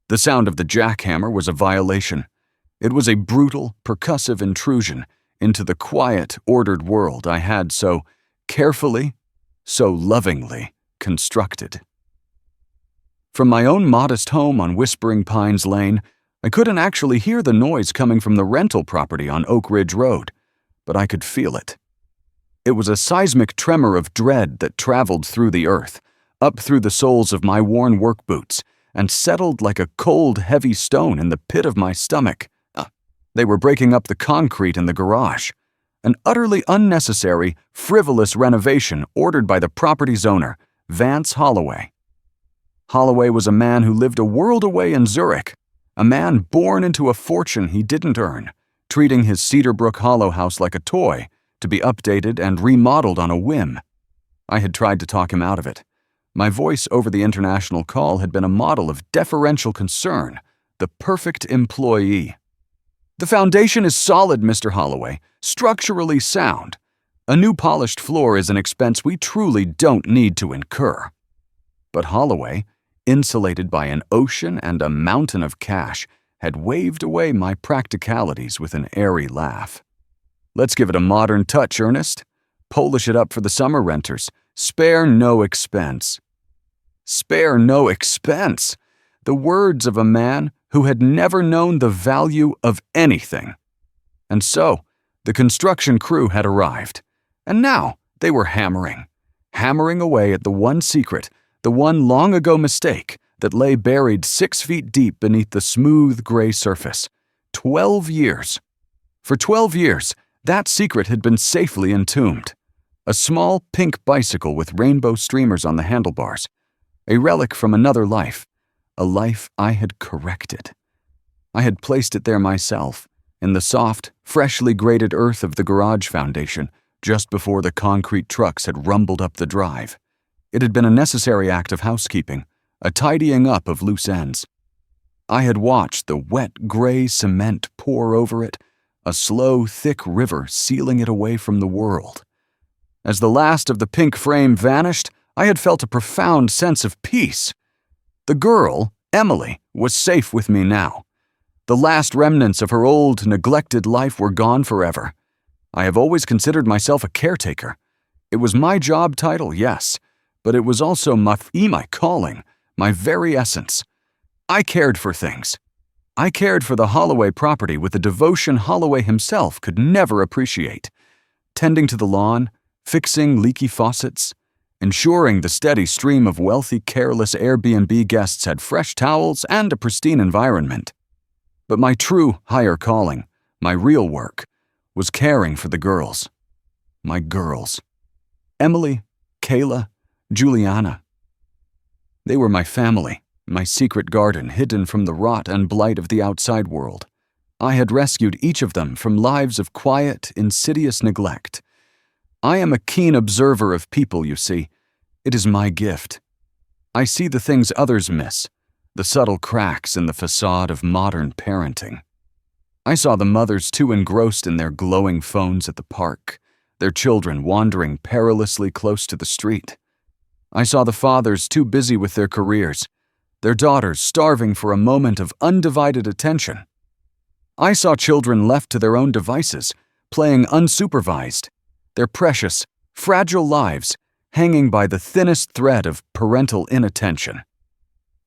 The sound of the jackhammer was a violation. It was a brutal, percussive intrusion into the quiet, ordered world I had so carefully, so lovingly constructed. From my own modest home on Whispering Pines Lane, I couldn't actually hear the noise coming from the rental property on Oak Ridge Road, but I could feel it. It was a seismic tremor of dread that traveled through the earth, up through the soles of my worn work boots, and settled like a cold, heavy stone in the pit of my stomach. They were breaking up the concrete in the garage. An utterly unnecessary, frivolous renovation ordered by the property's owner, Vance Holloway. Holloway was a man who lived a world away in Zurich, a man born into a fortune he didn't earn, treating his Cedarbrook Hollow house like a toy, to be updated and remodeled on a whim. I had tried to talk him out of it. My voice over the international call had been a model of deferential concern, the perfect employee. "The foundation is solid, Mr. Holloway, structurally sound. A new polished floor is an expense we truly don't need to incur." But Holloway, insulated by an ocean and a mountain of cash, had waved away my practicalities with an airy laugh. "Let's give it a modern touch, Ernest. Polish it up for the summer renters. Spare no expense." Spare no expense! The words of a man who had never known the value of anything. And so, the construction crew had arrived. And now they were hammering away at the one secret, the one long-ago mistake that lay buried 6 feet deep beneath the smooth gray surface. 12 years. For 12 years, that secret had been safely entombed. A small pink bicycle with rainbow streamers on the handlebars. A relic from another life. A life I had corrected. I had placed it there myself, in the soft, freshly graded earth of the garage foundation, just before the concrete trucks had rumbled up the drive. It had been a necessary act of housekeeping, a tidying up of loose ends. I had watched the wet gray cement pour over it, a slow, thick river sealing it away from the world. As the last of the pink frame vanished, I had felt a profound sense of peace. The girl, Emily, was safe with me now. The last remnants of her old, neglected life were gone forever. I have always considered myself a caretaker. It was my job title, yes, but it was also my calling, my very essence. I cared for things. I cared for the Holloway property with a devotion Holloway himself could never appreciate. Tending to the lawn, fixing leaky faucets, ensuring the steady stream of wealthy, careless Airbnb guests had fresh towels and a pristine environment. But my true higher calling, my real work, was caring for the girls. My girls. Emily, Kayla, Juliana. They were my family, my secret garden hidden from the rot and blight of the outside world. I had rescued each of them from lives of quiet, insidious neglect. I am a keen observer of people, you see. It is my gift. I see the things others miss, the subtle cracks in the facade of modern parenting. I saw the mothers too engrossed in their glowing phones at the park, their children wandering perilously close to the street. I saw the fathers too busy with their careers, their daughters starving for a moment of undivided attention. I saw children left to their own devices, playing unsupervised, their precious, fragile lives hanging by the thinnest thread of parental inattention.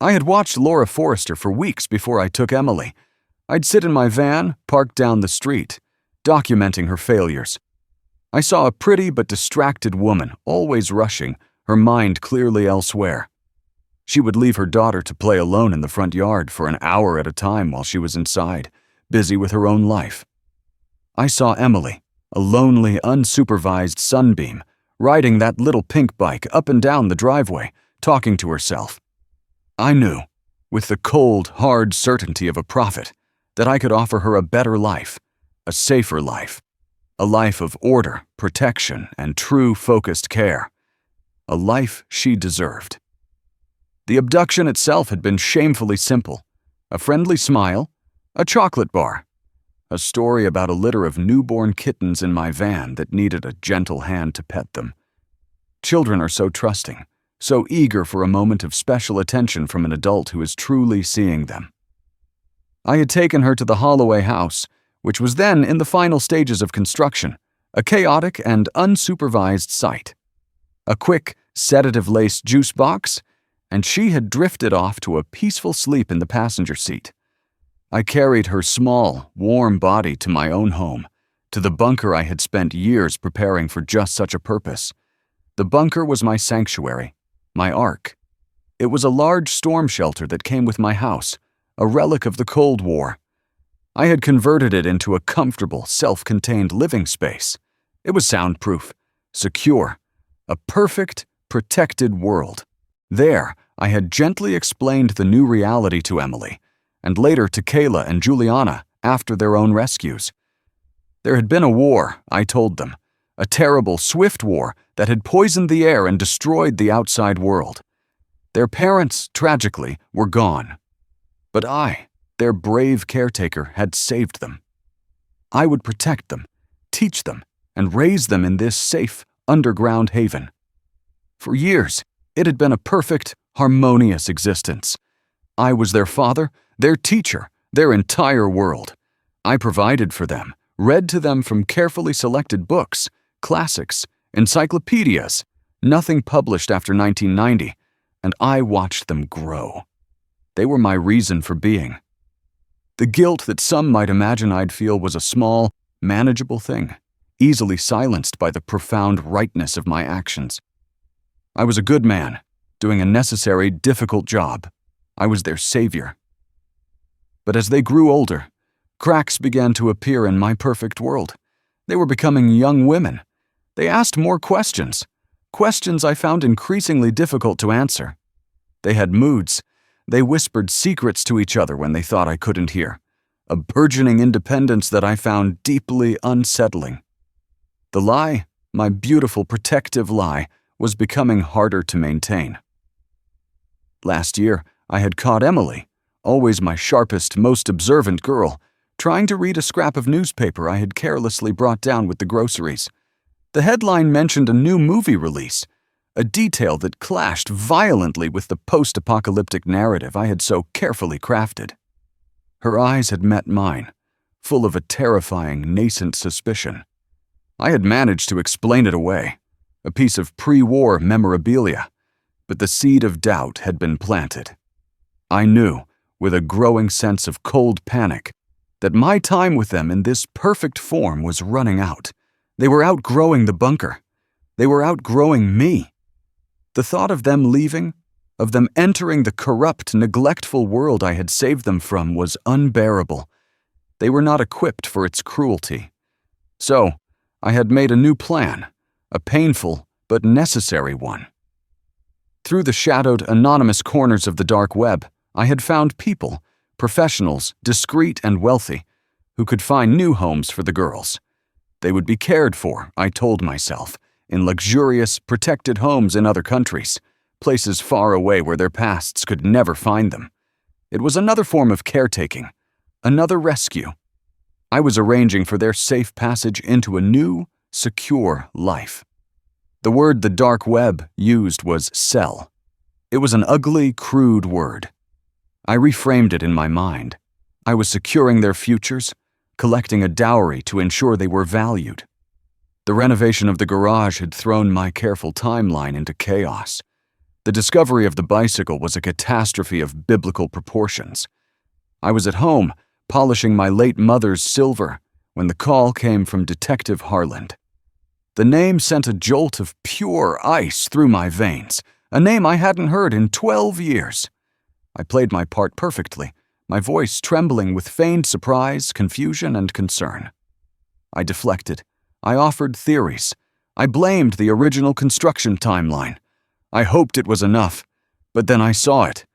I had watched Laura Forrester for weeks before I took Emily. I'd sit in my van, parked down the street, documenting her failures. I saw a pretty but distracted woman, always rushing, her mind clearly elsewhere. She would leave her daughter to play alone in the front yard for an hour at a time while she was inside, busy with her own life. I saw Emily, a lonely, unsupervised sunbeam, riding that little pink bike up and down the driveway, talking to herself. I knew, with the cold, hard certainty of a prophet, that I could offer her a better life, a safer life, a life of order, protection, and true focused care, a life she deserved. The abduction itself had been shamefully simple: a friendly smile, a chocolate bar, a story about a litter of newborn kittens in my van that needed a gentle hand to pet them. Children are so trusting, so eager for a moment of special attention from an adult who is truly seeing them. I had taken her to the Holloway house, which was then in the final stages of construction, a chaotic and unsupervised sight. A quick, sedative-laced juice box, and she had drifted off to a peaceful sleep in the passenger seat. I carried her small, warm body to my own home, to the bunker I had spent years preparing for just such a purpose. The bunker was my sanctuary, my ark. It was a large storm shelter that came with my house, a relic of the Cold War. I had converted it into a comfortable, self-contained living space. It was soundproof, secure, a perfect, protected world. There, I had gently explained the new reality to Emily, and later to Kayla and Juliana after their own rescues. There had been a war, I told them, a terrible, swift war that had poisoned the air and destroyed the outside world. Their parents, tragically, were gone. But I, their brave caretaker, had saved them. I would protect them, teach them, and raise them in this safe, underground haven. For years, it had been a perfect, harmonious existence. I was their father, their teacher, their entire world. I provided for them, read to them from carefully selected books, classics, encyclopedias, nothing published after 1990, and I watched them grow. They were my reason for being. The guilt that some might imagine I'd feel was a small, manageable thing, easily silenced by the profound rightness of my actions. I was a good man, doing a necessary, difficult job. I was their savior. But as they grew older, cracks began to appear in my perfect world. They were becoming young women. They asked more questions, questions I found increasingly difficult to answer. They had moods. They whispered secrets to each other when they thought I couldn't hear, a burgeoning independence that I found deeply unsettling. The lie, my beautiful protective lie, was becoming harder to maintain. Last year, I had caught Emily, always my sharpest, most observant girl, trying to read a scrap of newspaper I had carelessly brought down with the groceries. The headline mentioned a new movie release, a detail that clashed violently with the post-apocalyptic narrative I had so carefully crafted. Her eyes had met mine, full of a terrifying, nascent suspicion. I had managed to explain it away, a piece of pre-war memorabilia, but the seed of doubt had been planted. I knew, with a growing sense of cold panic, that my time with them in this perfect form was running out. They were outgrowing the bunker. They were outgrowing me. The thought of them leaving, of them entering the corrupt, neglectful world I had saved them from was unbearable. They were not equipped for its cruelty. So, I had made a new plan, a painful but necessary one. Through the shadowed, anonymous corners of the dark web, I had found people, professionals, discreet and wealthy, who could find new homes for the girls. They would be cared for, I told myself, in luxurious, protected homes in other countries, places far away where their pasts could never find them. It was another form of caretaking, another rescue. I was arranging for their safe passage into a new, secure life. The word the dark web used was cell. It was an ugly, crude word. I reframed it in my mind. I was securing their futures, collecting a dowry to ensure they were valued. The renovation of the garage had thrown my careful timeline into chaos. The discovery of the bicycle was a catastrophe of biblical proportions. I was at home, polishing my late mother's silver, when the call came from Detective Harland. The name sent a jolt of pure ice through my veins, a name I hadn't heard in 12 years. I played my part perfectly, my voice trembling with feigned surprise, confusion, and concern. I deflected. I offered theories. I blamed the original construction timeline. I hoped it was enough, but then I saw it.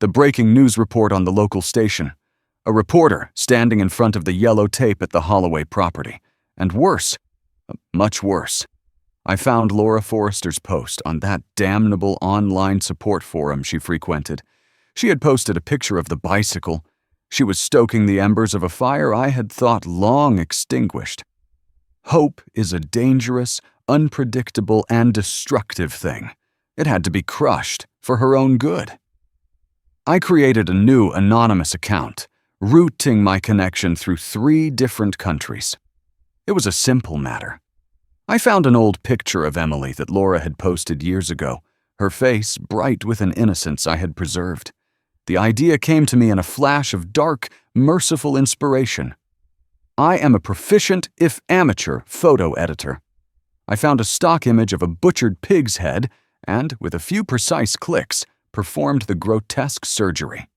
The breaking news report on the local station. A reporter standing in front of the yellow tape at the Holloway property. And worse, much worse, I found Laura Forrester's post on that damnable online support forum she frequented. She had posted a picture of the bicycle. She was stoking the embers of a fire I had thought long extinguished. Hope is a dangerous, unpredictable, and destructive thing, It had to be crushed for her own good. I created a new anonymous account, routing my connection through 3 different countries. It was a simple matter. I found an old picture of Emily that Laura had posted years ago, her face bright with an innocence I had preserved. The idea came to me in a flash of dark, merciful inspiration. I am a proficient, if amateur, photo editor. I found a stock image of a butchered pig's head and, with a few precise clicks, performed the grotesque surgery.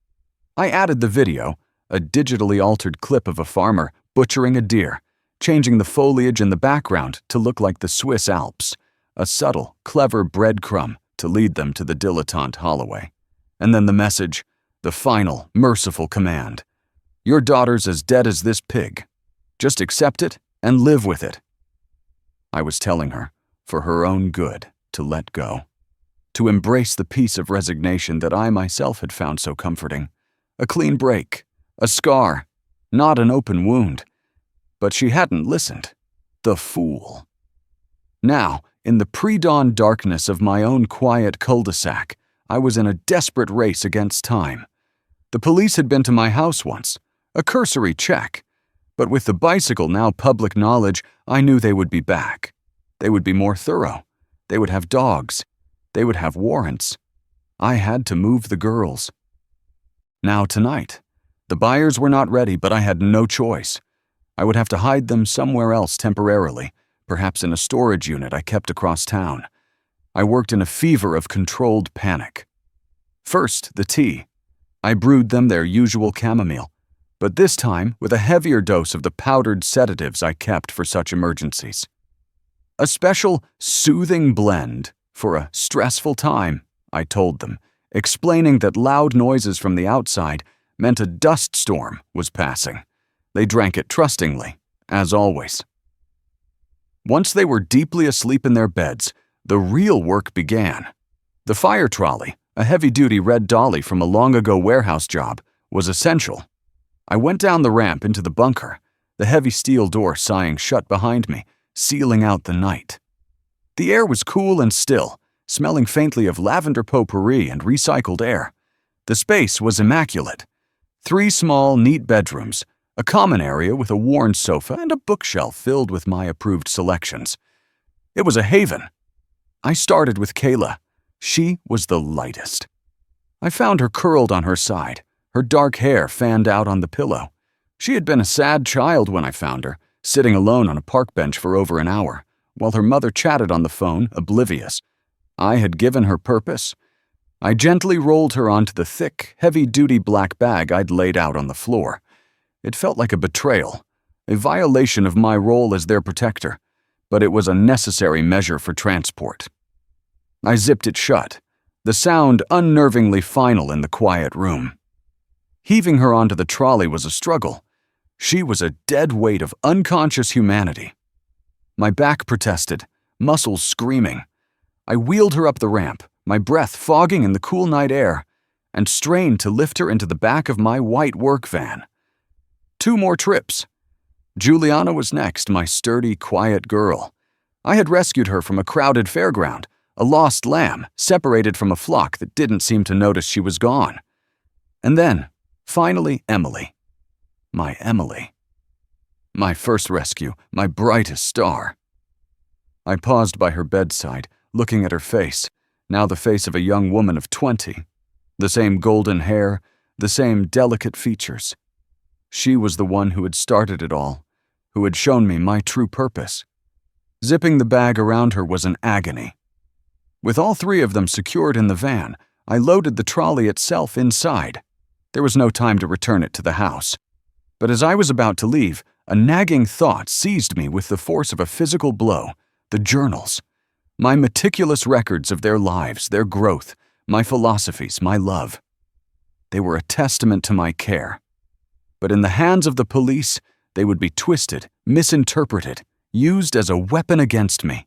I added the video, a digitally altered clip of a farmer butchering a deer, changing the foliage in the background to look like the Swiss Alps, a subtle, clever breadcrumb to lead them to the dilettante Holloway. And then the message, the final, merciful command. Your daughter's as dead as this pig. Just accept it and live with it. I was telling her, for her own good, to let go. To embrace the peace of resignation that I myself had found so comforting. A clean break, a scar, not an open wound. But she hadn't listened. The fool. Now, in the pre-dawn darkness of my own quiet cul-de-sac, I was in a desperate race against time. The police had been to my house once, a cursory check. But with the bicycle now public knowledge, I knew they would be back. They would be more thorough. They would have dogs. They would have warrants. I had to move the girls. Now tonight, the buyers were not ready, but I had no choice. I would have to hide them somewhere else temporarily, perhaps in a storage unit I kept across town. I worked in a fever of controlled panic. First, the tea. I brewed them their usual chamomile, but this time with a heavier dose of the powdered sedatives I kept for such emergencies. A special, soothing blend for a stressful time, I told them, explaining that loud noises from the outside meant a dust storm was passing. They drank it trustingly, as always. Once they were deeply asleep in their beds, the real work began. The fire trolley, a heavy-duty red dolly from a long-ago warehouse job, was essential. I went down the ramp into the bunker, the heavy steel door sighing shut behind me, sealing out the night. The air was cool and still, smelling faintly of lavender potpourri and recycled air. The space was immaculate. 3 small, neat bedrooms, a common area with a worn sofa and a bookshelf filled with my approved selections. It was a haven. I started with Kayla. She was the lightest. I found her curled on her side, her dark hair fanned out on the pillow. She had been a sad child when I found her, sitting alone on a park bench for over an hour, while her mother chatted on the phone, oblivious. I had given her purpose. I gently rolled her onto the thick, heavy-duty black bag I'd laid out on the floor. It felt like a betrayal, a violation of my role as their protector, but it was a necessary measure for transport. I zipped it shut, the sound unnervingly final in the quiet room. Heaving her onto the trolley was a struggle. She was a dead weight of unconscious humanity. My back protested, muscles screaming. I wheeled her up the ramp, my breath fogging in the cool night air, and strained to lift her into the back of my white work van. 2 more trips. Juliana was next, my sturdy, quiet girl. I had rescued her from a crowded fairground, a lost lamb separated from a flock that didn't seem to notice she was gone. And then, finally, Emily. My Emily. My first rescue, my brightest star. I paused by her bedside, looking at her face, now the face of a young woman of 20. The same golden hair, the same delicate features. She was the one who had started it all, who had shown me my true purpose. Zipping the bag around her was an agony. With all 3 of them secured in the van, I loaded the trolley itself inside. There was no time to return it to the house. But as I was about to leave, a nagging thought seized me with the force of a physical blow. The journals. My meticulous records of their lives, their growth, my philosophies, my love. They were a testament to my care. But in the hands of the police, they would be twisted, misinterpreted, used as a weapon against me.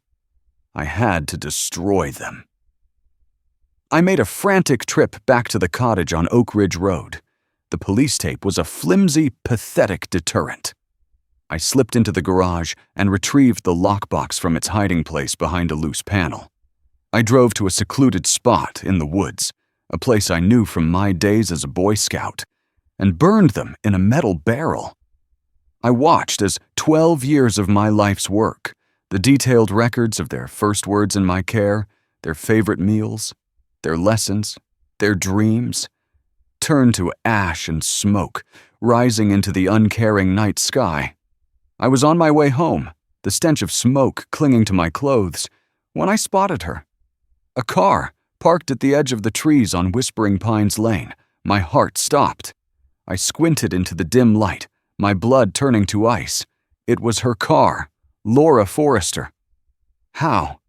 I had to destroy them. I made a frantic trip back to the cottage on Oak Ridge Road. The police tape was a flimsy, pathetic deterrent. I slipped into the garage and retrieved the lockbox from its hiding place behind a loose panel. I drove to a secluded spot in the woods, a place I knew from my days as a Boy Scout, and burned them in a metal barrel. I watched as 12 years of my life's work, the detailed records of their first words in my care, their favorite meals, their lessons, their dreams, turned to ash and smoke, rising into the uncaring night sky. I was on my way home, the stench of smoke clinging to my clothes, when I spotted her. A car, parked at the edge of the trees on Whispering Pines Lane. My heart stopped. I squinted into the dim light, my blood turning to ice. It was her car, Laura Forrester. How?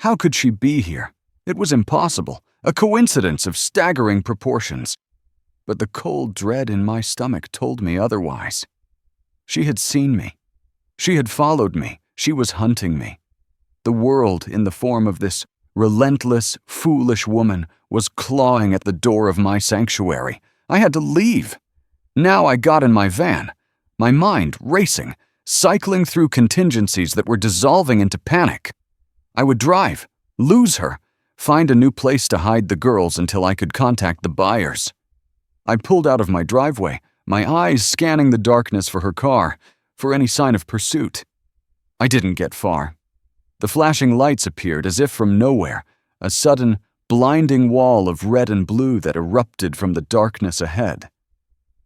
How could she be here? It was impossible, a coincidence of staggering proportions. But the cold dread in my stomach told me otherwise. She had seen me. She had followed me. She was hunting me. The world, in the form of this relentless, foolish woman, was clawing at the door of my sanctuary. I had to leave. Now I got in my van, my mind racing, cycling through contingencies that were dissolving into panic. I would drive, lose her, find a new place to hide the girls until I could contact the buyers. I pulled out of my driveway, my eyes scanning the darkness for her car, for any sign of pursuit. I didn't get far. The flashing lights appeared as if from nowhere, a sudden, blinding wall of red and blue that erupted from the darkness ahead.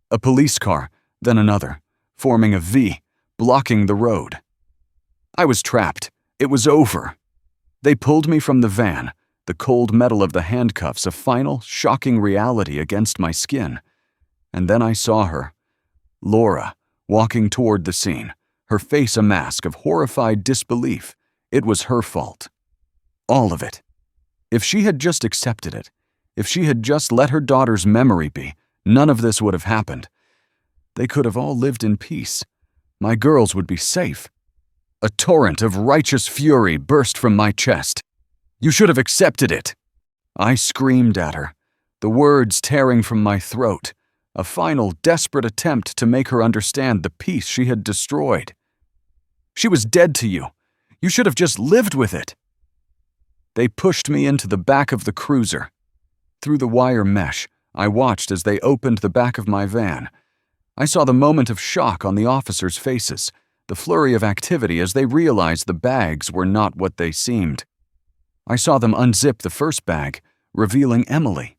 A police car, then another, forming a V, blocking the road. I was trapped. It was over. They pulled me from the van, the cold metal of the handcuffs a final, shocking reality against my skin. And then I saw her, Laura, walking toward the scene, her face a mask of horrified disbelief. It was her fault. All of it. If she had just accepted it, if she had just let her daughter's memory be, none of this would have happened. They could have all lived in peace. My girls would be safe. A torrent of righteous fury burst from my chest. You should have accepted it. I screamed at her, the words tearing from my throat, a final desperate attempt to make her understand the peace she had destroyed. She was dead to you. You should have just lived with it. They pushed me into the back of the cruiser. Through the wire mesh, I watched as they opened the back of my van. I saw the moment of shock on the officers' faces, the flurry of activity as they realized the bags were not what they seemed. I saw them unzip the first bag, revealing Emily.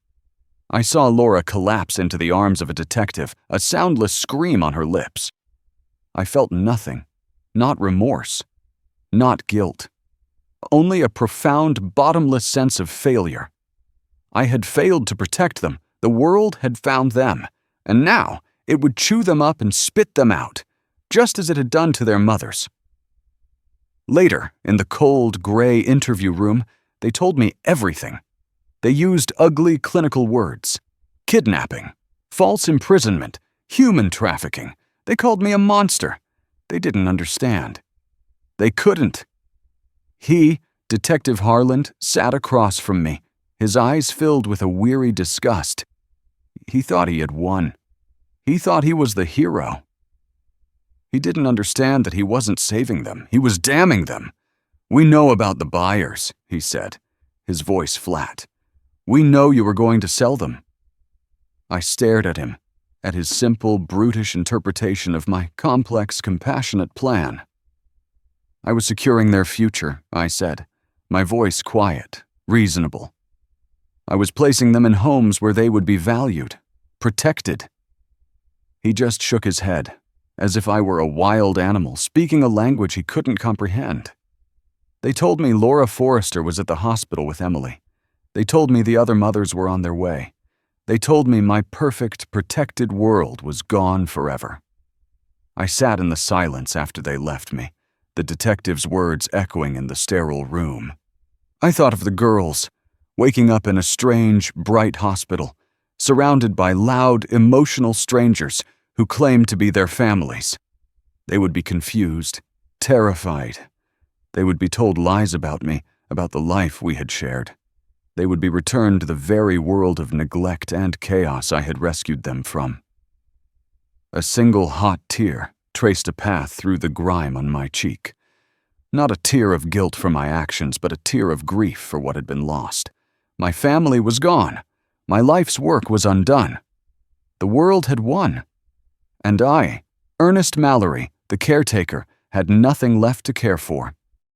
I saw Laura collapse into the arms of a detective, a soundless scream on her lips. I felt nothing, not remorse, not guilt, only a profound, bottomless sense of failure. I had failed to protect them, the world had found them, and now it would chew them up and spit them out, just as it had done to their mothers. Later, in the cold, gray interview room, they told me everything. They used ugly clinical words. Kidnapping, false imprisonment, human trafficking. They called me a monster. They didn't understand. They couldn't. He, Detective Harland, sat across from me, his eyes filled with a weary disgust. He thought he had won. He thought he was the hero. He didn't understand that he wasn't saving them. He was damning them. We know about the buyers, he said, his voice flat. We know you were going to sell them. I stared at him, at his simple, brutish interpretation of my complex, compassionate plan. I was securing their future, I said, my voice quiet, reasonable. I was placing them in homes where they would be valued, protected. He just shook his head, as if I were a wild animal speaking a language he couldn't comprehend. They told me Laura Forrester was at the hospital with Emily. They told me the other mothers were on their way. They told me my perfect, protected world was gone forever. I sat in the silence after they left me, the detective's words echoing in the sterile room. I thought of the girls, waking up in a strange, bright hospital, surrounded by loud, emotional strangers who claimed to be their families. They would be confused, terrified. They would be told lies about me, about the life we had shared. They would be returned to the very world of neglect and chaos I had rescued them from. A single hot tear traced a path through the grime on my cheek. Not a tear of guilt for my actions, but a tear of grief for what had been lost. My family was gone. My life's work was undone. The world had won. And I, Ernest Mallory, the caretaker, had nothing left to care for.